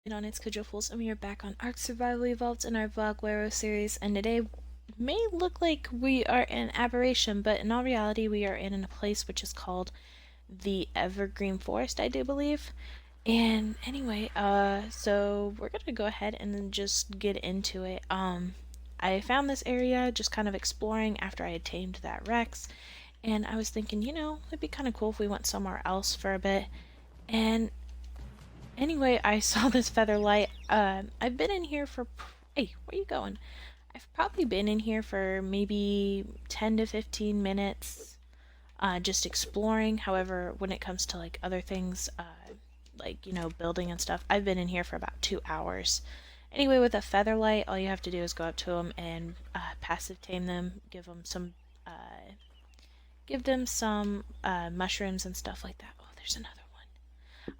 On its Fools, and we are back on Ark Survival Evolved in our Valguero series, and today may look like we are in Aberration, but in all reality we are in a place which is called the Evergreen Forest, I do believe. And anyway, so we're gonna go ahead and then just get into it. I found this area just kind of exploring after I had tamed that Rex, and I was thinking, it'd be kind of cool if we went somewhere else for a bit. And anyway, I saw this feather light. I've been in here for. Hey, where you going? I've probably been in here for maybe 10 to 15 minutes, just exploring. However, when it comes to like other things, like, building and stuff, I've been in here for about 2 hours. Anyway, with a feather light, all you have to do is go up to them and passive tame them, give them some mushrooms and stuff like that. Oh, there's another.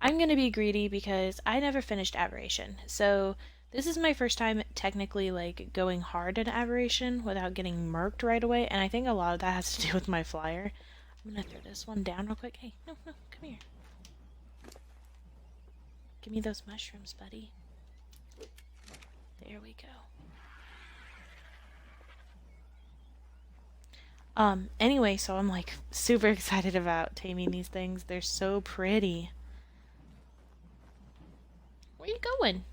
I'm gonna be greedy because I never finished Aberration. So this is my first time technically like going hard at Aberration without getting murked right away, and I think a lot of that has to do with my flyer. I'm gonna throw this one down real quick. Hey, no, come here. Give me those mushrooms, buddy. There we go. Anyway, so I'm like super excited about taming these things. They're so pretty. Where you going?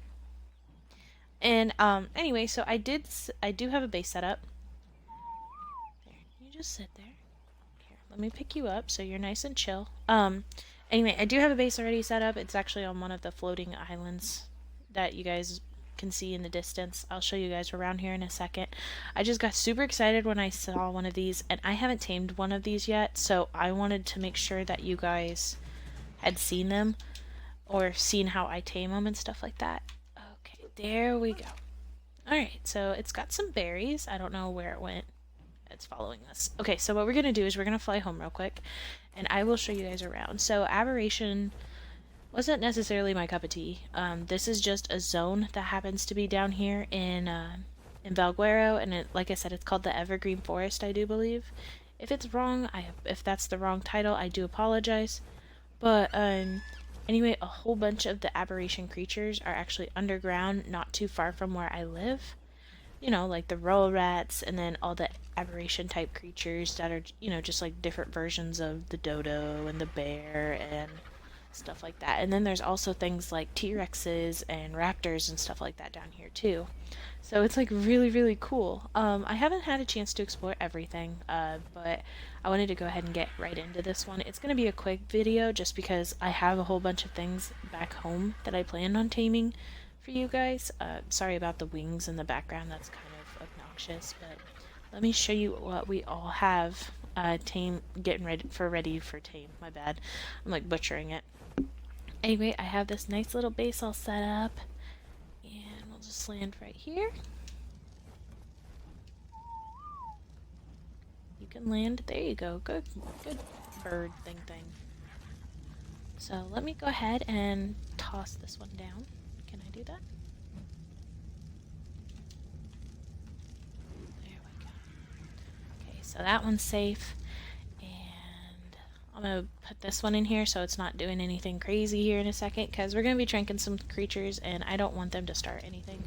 And anyway, so I do have a base set up. There, you just sit there. Here, let me pick you up so you're nice and chill. Anyway, I do have a base already set up. It's actually on one of the floating islands that you guys can see in the distance. I'll show you guys around here in a second. I just got super excited when I saw one of these, and I haven't tamed one of these yet, so I wanted to make sure that you guys had seen them or seen how I tame them and stuff like that. Okay, there we go. Alright, so it's got some berries. I don't know where it went. It's following us. Okay, so what we're going to do is we're going to fly home real quick, and I will show you guys around. So Aberration wasn't necessarily my cup of tea. This is just a zone that happens to be down here in Valguero, and like I said, it's called the Evergreen Forest, I do believe. If it's wrong, if that's the wrong title, I do apologize. But anyway, a whole bunch of the Aberration creatures are actually underground, not too far from where I live. Like the roll rats, and then all the Aberration type creatures that are, just like different versions of the dodo and the bear and stuff like that. And then there's also things like T-Rexes and raptors and stuff like that down here too. So it's like really, really cool. I haven't had a chance to explore everything, but I wanted to go ahead and get right into this one. It's going to be a quick video just because I have a whole bunch of things back home that I planned on taming for you guys. Sorry about the wings in the background, that's kind of obnoxious, but let me show you what we all have getting ready for tame. My bad. I'm like butchering it. Anyway, I have this nice little base all set up, and we'll just land right here. You can land. There you go. Good bird thing. So let me go ahead and toss this one down. Can I do that? There we go. Okay, so that one's safe. And I'm going to put this one in here so it's not doing anything crazy here in a second, because we're going to be tranking some creatures and I don't want them to start anything.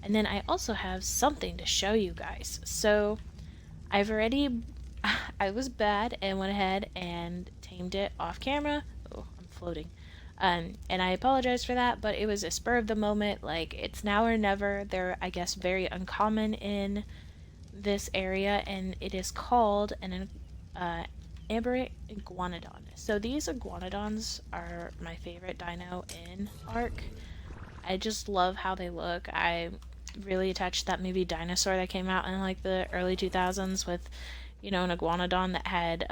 And then I also have something to show you guys. So I was bad and went ahead and tamed it off camera. Oh, I'm floating. And I apologize for that, but it was a spur of the moment. Like, it's now or never. They're, I guess, very uncommon in this area, and it is called an Aberrant iguanodon. So these iguanodons are my favorite dino in Ark. I just love how they look. I really attached that movie Dinosaur that came out in like the early 2000s with, an iguanodon that had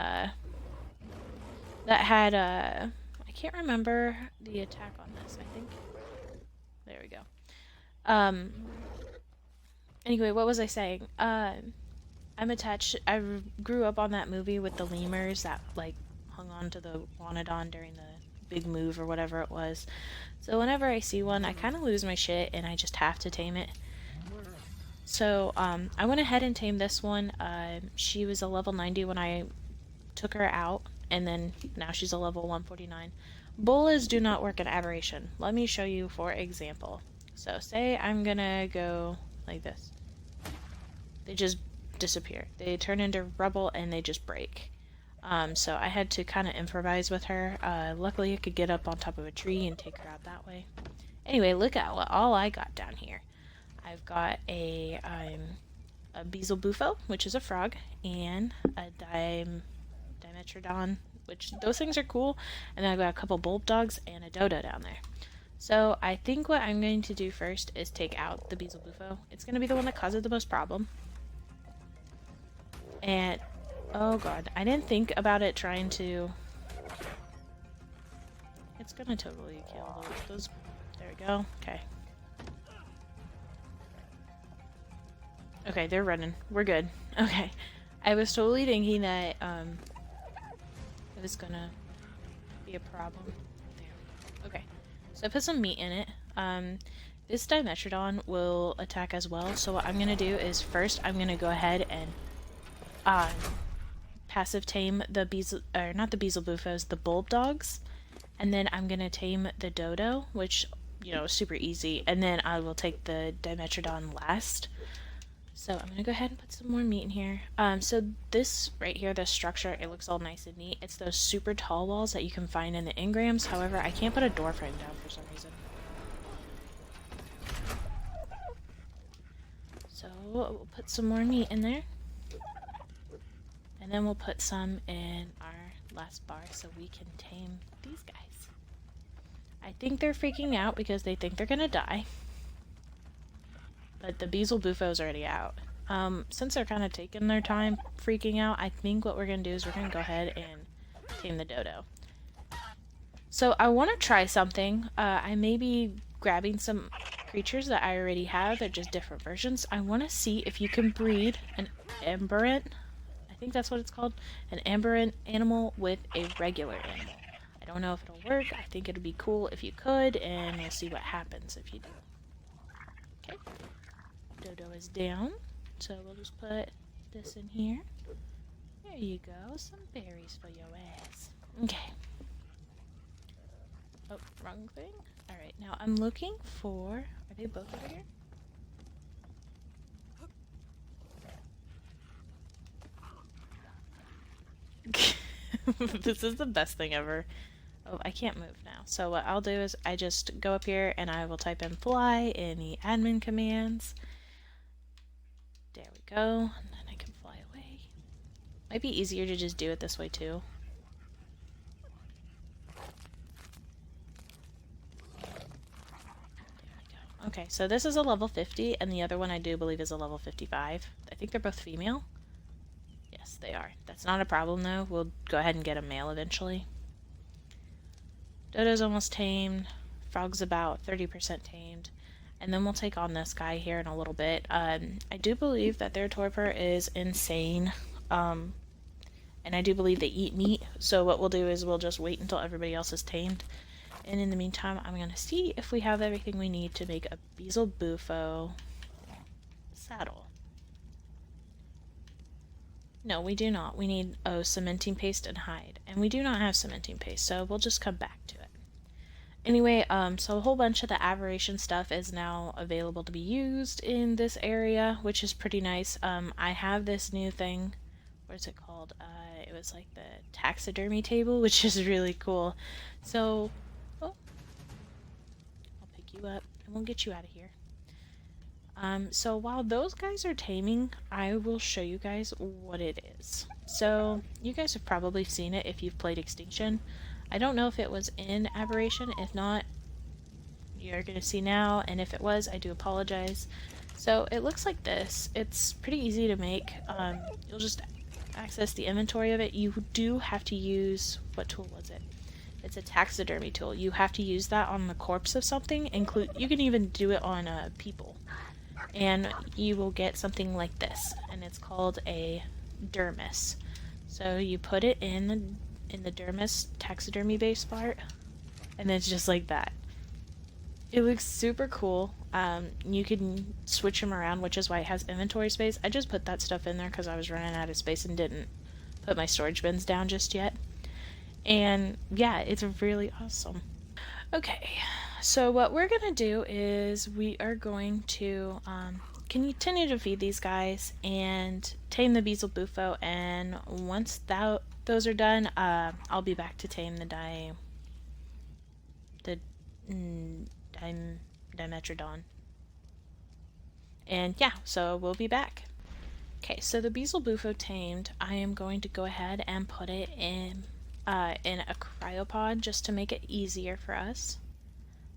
I can't remember the attack on this. I think there we go. Anyway, what was I saying? I'm attached. I grew up on that movie with the lemurs that like hung on to the iguanodon during the big move or whatever it was. So whenever I see one, I kind of lose my shit and I just have to tame it. So I went ahead and tamed this one. She was a level 90 when I took her out, and then now she's a level 149. Bolas do not work in Aberration. Let me show you for example. So say I'm gonna go like this. They just disappear. They turn into rubble and they just break. So I had to kind of improvise with her. Luckily I could get up on top of a tree and take her out that way. Anyway, look at what all I got down here. I've got a Beelzebufo, which is a frog, and a Dimetrodon, which those things are cool. And then I've got a couple bulb dogs and a dodo down there. So I think what I'm going to do first is take out the Beelzebufo. It's going to be the one that causes the most problem. And oh god, I didn't think about it trying to... It's gonna totally kill those. There we go. Okay. Okay, they're running. We're good. Okay. I was totally thinking that it was gonna be a problem. There we go. Okay. So I put some meat in it. This Dimetrodon will attack as well. So what I'm gonna do is first I'm gonna go ahead and passive tame the not the Beelzebufos, the bulb dogs, and then I'm gonna tame the dodo, which, you know, is super easy, and then I will take the Dimetrodon last. So I'm gonna go ahead and put some more meat in here. So this right here, this structure, it looks all nice and neat. It's those super tall walls that you can find in the engrams. However, I can't put a door frame down for some reason. So we'll put some more meat in there. And then we'll put some in our last bar so we can tame these guys. I think they're freaking out because they think they're gonna die. But the Beelzebufo already out. Since they're kind of taking their time freaking out, I think what we're gonna do is we're gonna go ahead and tame the dodo. So I want to try something. I may be grabbing some creatures that I already have. They're just different versions. I want to see if you can breed an aberrant. I think that's what it's called, an aberrant animal with a regular animal. I don't know if it'll work. I think it'd be cool if you could, and we'll see what happens if you do. Okay, dodo is down, so we'll just put this in here. There you go, some berries for your ass. Okay. Oh, wrong thing. Alright, now I'm looking for... Are they both over here? This is the best thing ever. Oh, I can't move now. So what I'll do is I just go up here and I will type in fly in the admin commands. There we go. And then I can fly away. Might be easier to just do it this way too. There we go. Okay, so this is a level 50 and the other one I do believe is a level 55. I think they're both female. Yes, they are. That's not a problem though. We'll go ahead and get a male eventually. Dodo's almost tamed. Frog's about 30% tamed. And then we'll take on this guy here in a little bit. I do believe that their torpor is insane. And I do believe they eat meat. So what we'll do is we'll just wait until everybody else is tamed. And in the meantime, I'm going to see if we have everything we need to make a Beelzebufo saddle. No, we do not. We need cementing paste and hide. And we do not have cementing paste, so we'll just come back to it. Anyway, so a whole bunch of the Aberration stuff is now available to be used in this area, which is pretty nice. I have this new thing. What is it called? It was like the taxidermy table, which is really cool. So, oh, I'll pick you up and we'll get you out of here. So while those guys are taming, I will show you guys what it is. So you guys have probably seen it if you've played Extinction. I don't know if it was in Aberration. If not, you're gonna see now, and if it was, I do apologize. So it looks like this. It's pretty easy to make. You'll just access the inventory of it. You do have to use, what tool was it? It's a taxidermy tool. You have to use that on the corpse of something. You can even do it on people. And you will get something like this, and it's called a dermis. So you put it in the dermis taxidermy base part, and it's just like that. It looks super cool. You can switch them around, which is why it has inventory space. I just put that stuff in there because I was running out of space and didn't put my storage bins down just yet. And yeah, it's really awesome. Okay, so what we're gonna do is we are going to continue to feed these guys and tame the Beezle Bufo, and once those are done, I'll be back to tame the mm, Dimetrodon. And yeah, so we'll be back. Okay, so the Beezle Bufo tamed, I am going to go ahead and put it in a cryopod just to make it easier for us.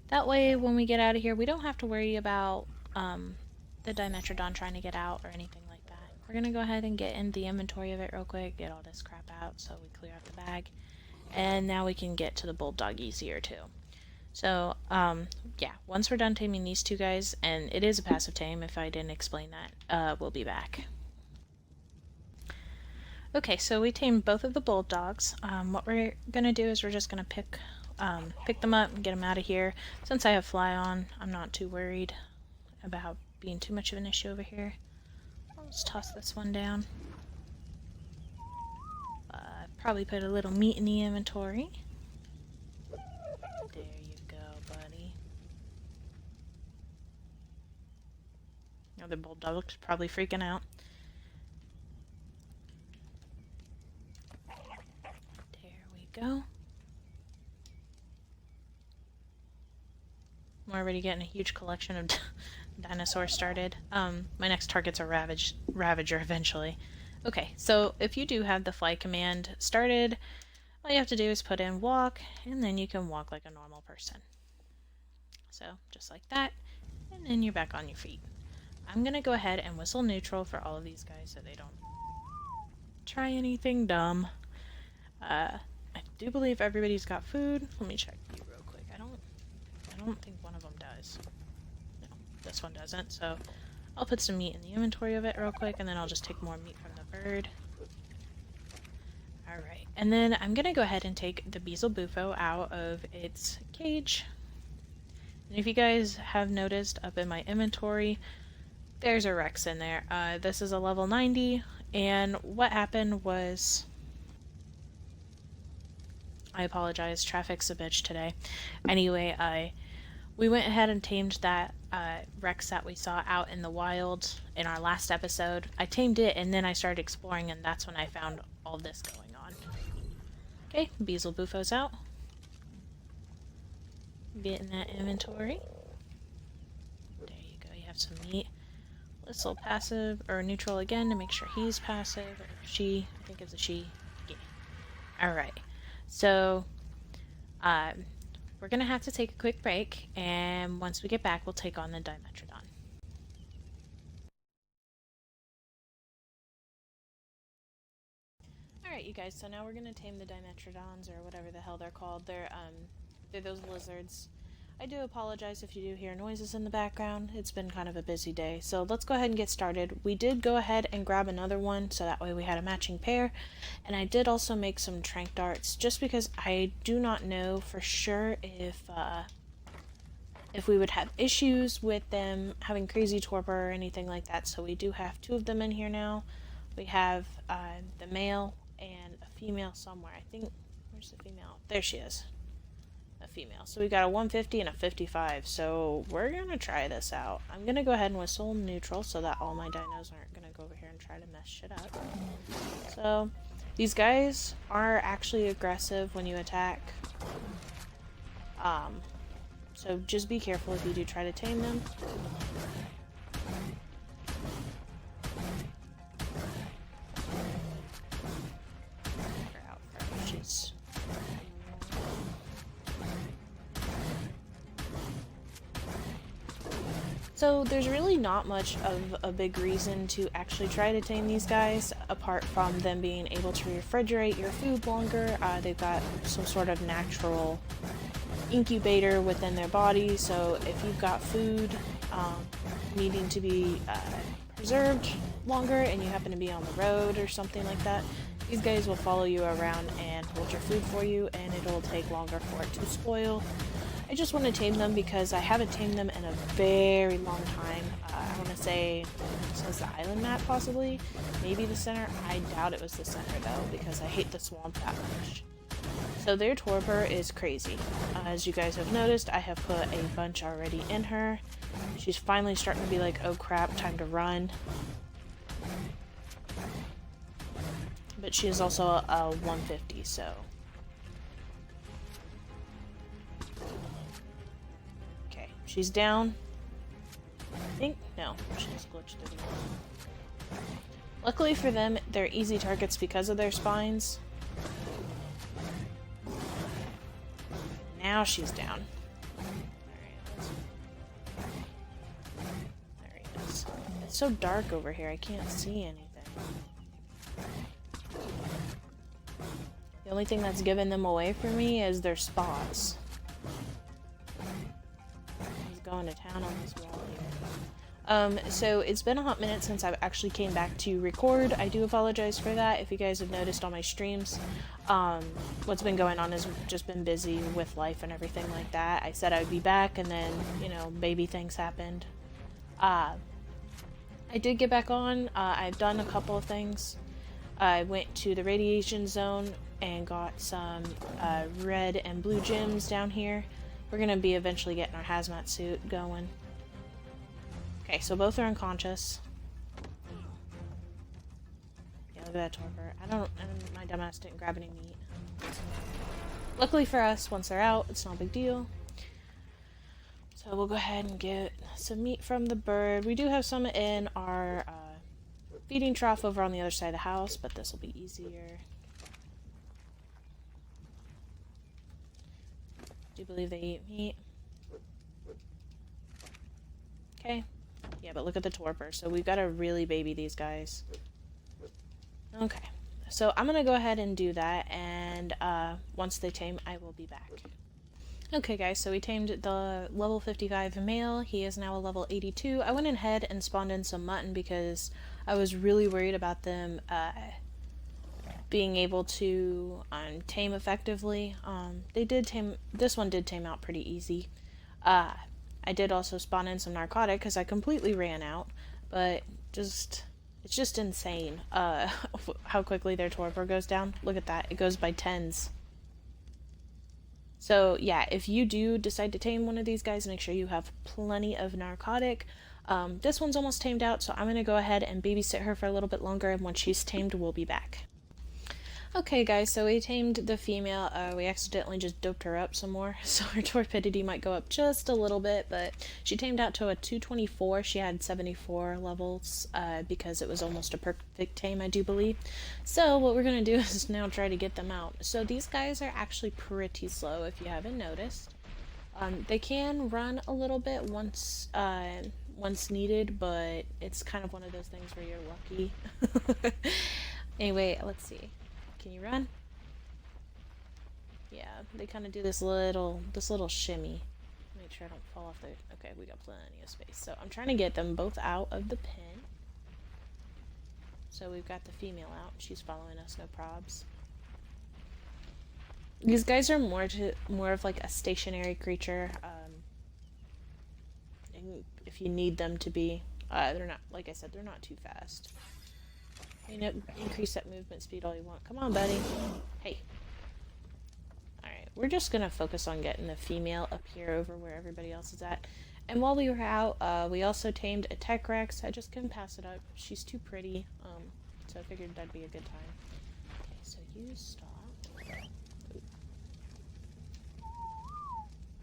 That way, when we get out of here, we don't have to worry about the Dimetrodon trying to get out or anything like that. We're going to go ahead and get in the inventory of it real quick, get all this crap out so we clear out the bag. And now we can get to the bulldog easier too. So, yeah, once we're done taming these two guys, and it is a passive tame if I didn't explain that, we'll be back. Okay, so we tamed both of the bulldogs. What we're going to do is we're just going to pick them up and get them out of here. Since I have fly on, I'm not too worried about being too much of an issue over here. I'll just toss this one down. Probably put a little meat in the inventory. There you go, buddy. Now the bulldog's probably freaking out. There we go. I'm already getting a huge collection of dinosaurs started. My next target's a Ravager eventually. Okay, so if you do have the fly command started, all you have to do is put in walk, and then you can walk like a normal person. So, just like that, and then you're back on your feet. I'm gonna go ahead and whistle neutral for all of these guys so they don't try anything dumb. I do believe everybody's got food. Let me check you real quick. I don't think one of them does. No, this one doesn't, so I'll put some meat in the inventory of it real quick, and then I'll just take more meat from the bird. Alright, and then I'm going to go ahead and take the Beezle Bufo out of its cage. And if you guys have noticed up in my inventory, there's a Rex in there. This is a level 90, and what happened was... I apologize, traffic's a bitch today. Anyway, we went ahead and tamed that Rex that we saw out in the wild in our last episode. I tamed it, and then I started exploring, and that's when I found all this going on. Okay, Beezle Bufo's out. Get in that inventory. There you go, you have some meat. Whistle passive, or neutral again to make sure he's passive. Or she, I think it's a she. Yeah. Alright, so we're going to have to take a quick break, and once we get back, we'll take on the Dimetrodon. Alright, you guys, so now we're going to tame the Dimetrodons, or whatever the hell they're called. They're those lizards. I do apologize if you do hear noises in the background. It's been kind of a busy day, so let's go ahead and get started. We did go ahead and grab another one, so that way we had a matching pair, and I did also make some trank darts, just because I do not know for sure if we would have issues with them having crazy torpor or anything like that, so we do have two of them in here now. We have the male and a female somewhere. I think, where's the female? There she is. A female. So we got a 150 and a 55. So we're gonna try this out. I'm gonna go ahead and whistle neutral so that all my dinos aren't gonna go over here and try to mess shit up. So these guys are actually aggressive when you attack. So just be careful if you do try to tame them. So there's really not much of a big reason to actually try to tame these guys, apart from them being able to refrigerate your food longer. They've got some sort of natural incubator within their body, so if you've got food needing to be preserved longer and you happen to be on the road or something like that, these guys will follow you around and hold your food for you, and it'll take longer for it to spoil. I just want to tame them because I haven't tamed them in a very long time. I want to say, since the island map possibly, maybe the center. I doubt it was the center though, because I hate the swamp that much. So their torpor is crazy. As you guys have noticed, I have put a bunch already in her. She's finally starting to be like, oh crap, time to run. But she is also a 150, so... Okay, she's down. I think, no, she just glitched through the wall. Luckily for them, they're easy targets because of their spines. Now she's down. There he is. It's so dark over here, I can't see anything. The only thing that's given them away from me is their spots. He's going to town on this wall here. So it's been a hot minute since I've actually came back to record. I do apologize for that. If you guys have noticed on my streams, what's been going on is just been busy with life and everything like that. I said I'd be back, and then, you know, baby things happened. I did get back on. I've done a couple of things. I went to the radiation zone and got some red and blue gems down here. We're gonna be eventually getting our hazmat suit going. Okay, so both are unconscious. Yeah, look at that torpor. My dumbass didn't grab any meat. Luckily for us, once they're out, it's not a big deal. So we'll go ahead and get some meat from the bird. We do have some in our feeding trough over on the other side of the house, but this will be easier. Do you believe they eat meat? Okay. Yeah, but look at the torpor. So we've got to really baby these guys. Okay. So I'm going to go ahead and do that, and once they tame, I will be back. Okay guys, so we tamed the level 55 male. He is now a level 82. I went ahead and spawned in some mutton because I was really worried about them being able to tame effectively. They did tame, this one did tame out pretty easy. I did also spawn in some narcotic because I completely ran out, but it's just insane how quickly their torpor goes down. Look at that, it goes by tens. So yeah, if you do decide to tame one of these guys, make sure you have plenty of narcotic. This one's almost tamed out, so I'm going to go ahead and babysit her for a little bit longer, and once she's tamed, we'll be back. Okay guys, so we tamed the female. We accidentally just doped her up some more, so her torpidity might go up just a little bit, but she tamed out to a 224. She had 74 levels because it was almost a perfect tame, I do believe. So what we're going to do is now try to get them out. So these guys are actually pretty slow, if you haven't noticed. They can run a little bit once needed, but it's kind of one of those things where you're lucky. Anyway, let's see. Can you run? Yeah, they kind of do this little shimmy. Make sure I don't fall off the... Okay, we got plenty of space. So I'm trying to get them both out of the pen. So we've got the female out. She's following us, no probs. These guys are more of like a stationary creature. If you need them to be, they're not, like I said, they're not too fast. You know, increase that movement speed all you want. Come on, buddy. Hey. Alright, we're just gonna focus on getting the female up here over where everybody else is at. And while we were out, we also tamed a Tech Rex. I just couldn't pass it up. She's too pretty, so I figured that'd be a good time. Okay, so you stop.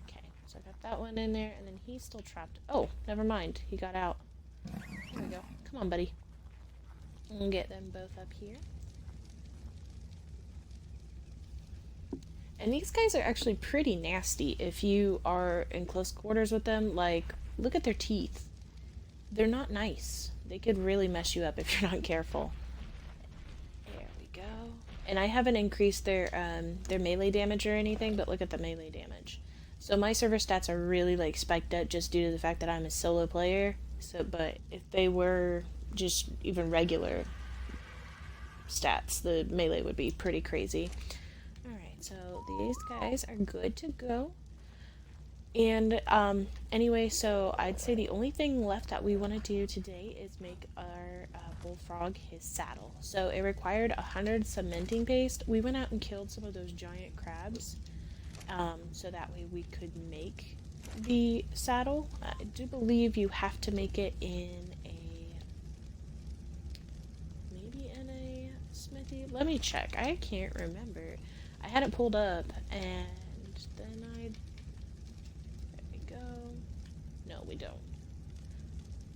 Okay, so I got that one in there, and then he's still trapped. Oh, never mind. He got out. There we go. Come on, buddy. We'll get them both up here. And these guys are actually pretty nasty if you are in close quarters with them. Like, look at their teeth. They're not nice. They could really mess you up if you're not careful. There we go. And I haven't increased their melee damage or anything, but look at the melee damage. So my server stats are really like spiked up just due to the fact that I'm a solo player. So, but if they were just even regular stats, the melee would be pretty crazy. Alright, so these guys are good to go. And anyway, so I'd say the only thing left that we want to do today is make our bullfrog his saddle. So it required 100 cementing paste. We went out and killed some of those giant crabs, so that way we could make the saddle. I do believe you have to make it in a, maybe in a smithy. Let me check. I can't remember. I had it pulled up, and then there we go. No, we don't.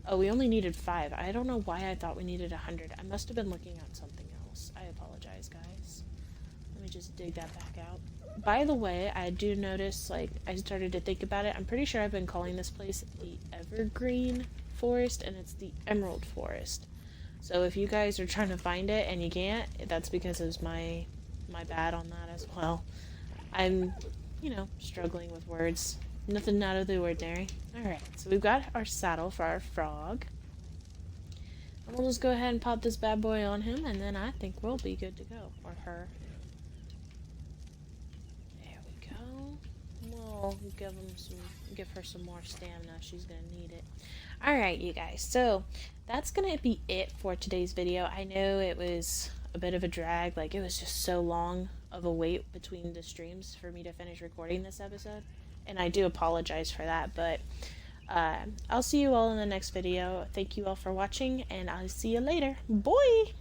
Oh, we only needed 5. I don't know why I thought we needed 100. I must have been looking at something else. I apologize, guys. Let me just dig that back out. By the way, I do notice, like, I started to think about it. I'm pretty sure I've been calling this place the Evergreen Forest, and it's the Emerald Forest. So if you guys are trying to find it and you can't, that's because it was my bad on that as well. I'm, struggling with words. Nothing out of the ordinary. Alright, so we've got our saddle for our frog. And we'll just go ahead and pop this bad boy on him, and then I think we'll be good to go. Or her. There we go. We'll give her some more stamina. She's gonna need it. Alright, you guys. So, that's gonna be it for today's video. I know it was a bit of a drag. Like, it was just so long of a wait between the streams for me to finish recording this episode. And I do apologize for that, but I'll see you all in the next video. Thank you all for watching, and I'll see you later. Bye!